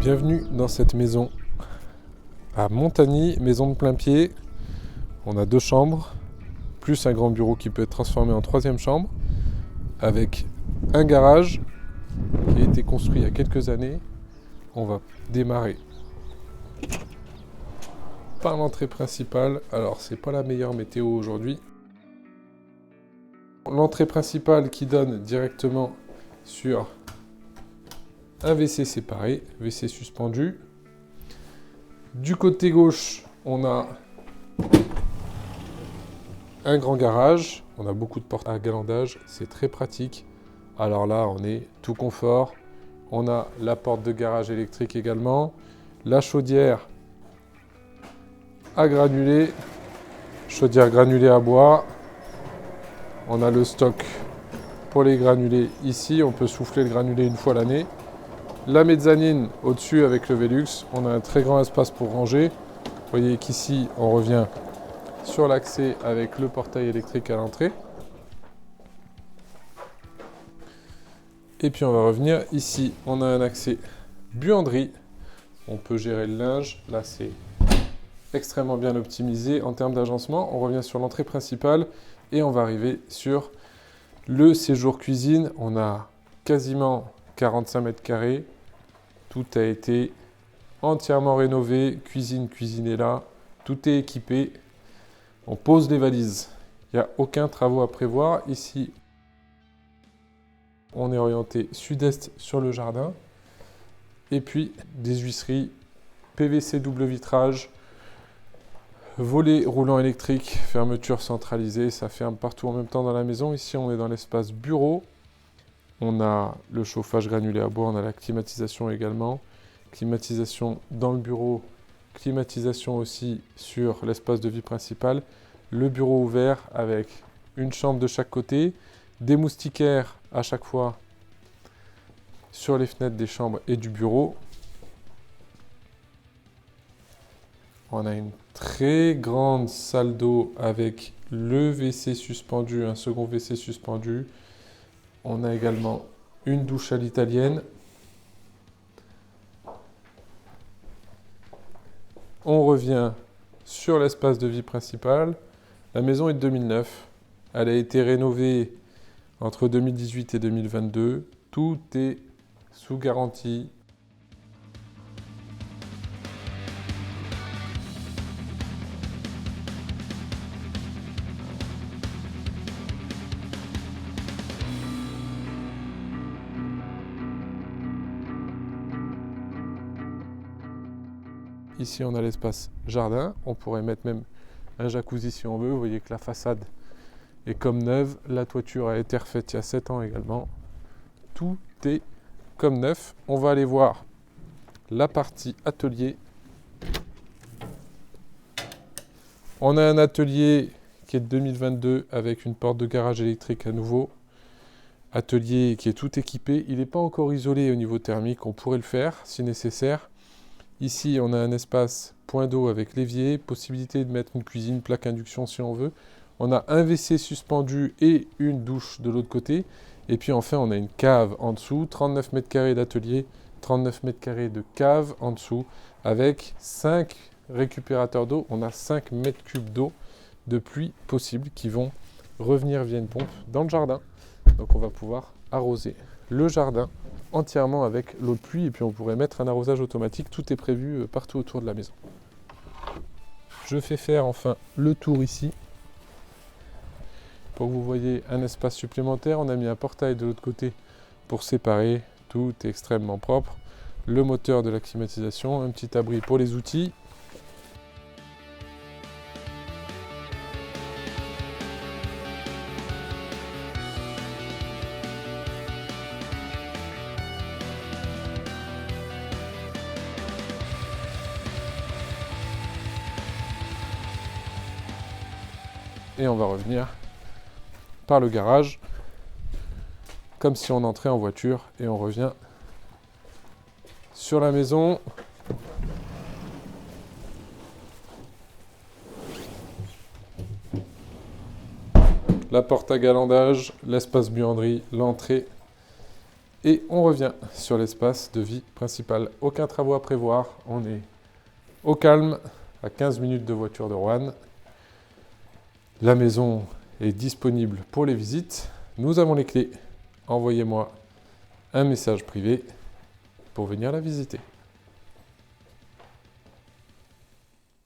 Bienvenue dans cette maison à Montagny, maison de plein pied. On a 2 chambres, plus un grand bureau qui peut être transformé en 3e chambre, avec un garage qui a été construit il y a quelques années. On va démarrer par l'entrée principale. Alors c'est pas la meilleure météo aujourd'hui. L'entrée principale qui donne directement sur un WC séparé, WC suspendu. Du côté gauche, on a un grand garage. On a beaucoup de portes à galandage, c'est très pratique. Alors là, on est tout confort. On a la porte de garage électrique également. La chaudière à granulés, chaudière granulée à bois. On a le stock pour les granulés ici. On peut souffler le granulé une fois l'année. La mezzanine au-dessus avec le Velux. On a un très grand espace pour ranger. Vous voyez qu'ici, on revient sur l'accès avec le portail électrique à l'entrée. Et puis on va revenir ici. On a un accès buanderie. On peut gérer le linge. Là, c'est extrêmement bien optimisé en termes d'agencement. On revient sur l'entrée principale et on va arriver sur le séjour cuisine. On a quasiment 45 mètres carrés. Tout a été entièrement rénové. Cuisine est là. Tout est équipé. On pose les valises. Il n'y a aucun travaux à prévoir. Ici, on est orienté sud-est sur le jardin. Et puis, des huisseries, PVC double vitrage, volet roulant électrique, fermeture centralisée. Ça ferme partout en même temps dans la maison. Ici, on est dans l'espace bureau. On a le chauffage granulé à bois. On a la climatisation également. Climatisation dans le bureau. Climatisation aussi sur l'espace de vie principal. Le bureau ouvert avec une chambre de chaque côté. Des moustiquaires à chaque fois sur les fenêtres des chambres et du bureau. On a une très grande salle d'eau avec le WC suspendu, un second WC suspendu. On a également une douche à l'italienne. On revient sur l'espace de vie principal. La maison est de 2009. Elle a été rénovée entre 2018 et 2022. Tout est sous garantie. Ici, on a l'espace jardin. On pourrait mettre même un jacuzzi si on veut. Vous voyez que la façade est comme neuve. La toiture a été refaite il y a 7 ans également. Tout est comme neuf. On va aller voir la partie atelier. On a un atelier qui est de 2022 avec une porte de garage électrique à nouveau. Atelier qui est tout équipé. Il n'est pas encore isolé au niveau thermique. On pourrait le faire si nécessaire. Ici, on a un espace point d'eau avec l'évier, possibilité de mettre une cuisine, plaque induction si on veut. On a un WC suspendu et une douche de l'autre côté. Et puis enfin, on a une cave en dessous, 39 mètres carrés d'atelier, 39 mètres carrés de cave en dessous, avec 5 récupérateurs d'eau. On a 5 mètres cubes d'eau de pluie possible qui vont revenir via une pompe dans le jardin. Donc on va pouvoir arroser le jardin entièrement avec l'eau de pluie et puis on pourrait mettre un arrosage automatique. Tout est prévu partout autour de la maison. Je fais faire enfin le tour ici pour que vous voyez un espace supplémentaire. On a mis un portail de l'autre côté pour séparer. Tout est extrêmement propre. Le moteur de la climatisation, un petit abri pour les outils. Et on va revenir par le garage, comme si on entrait en voiture, et on revient sur la maison. La porte à galandage, l'espace buanderie, l'entrée Et on revient sur l'espace de vie principal. Aucun travaux à prévoir, on est au calme, à 15 minutes de voiture de Roanne. La maison est disponible pour les visites. Nous avons les clés. Envoyez-moi un message privé pour venir la visiter.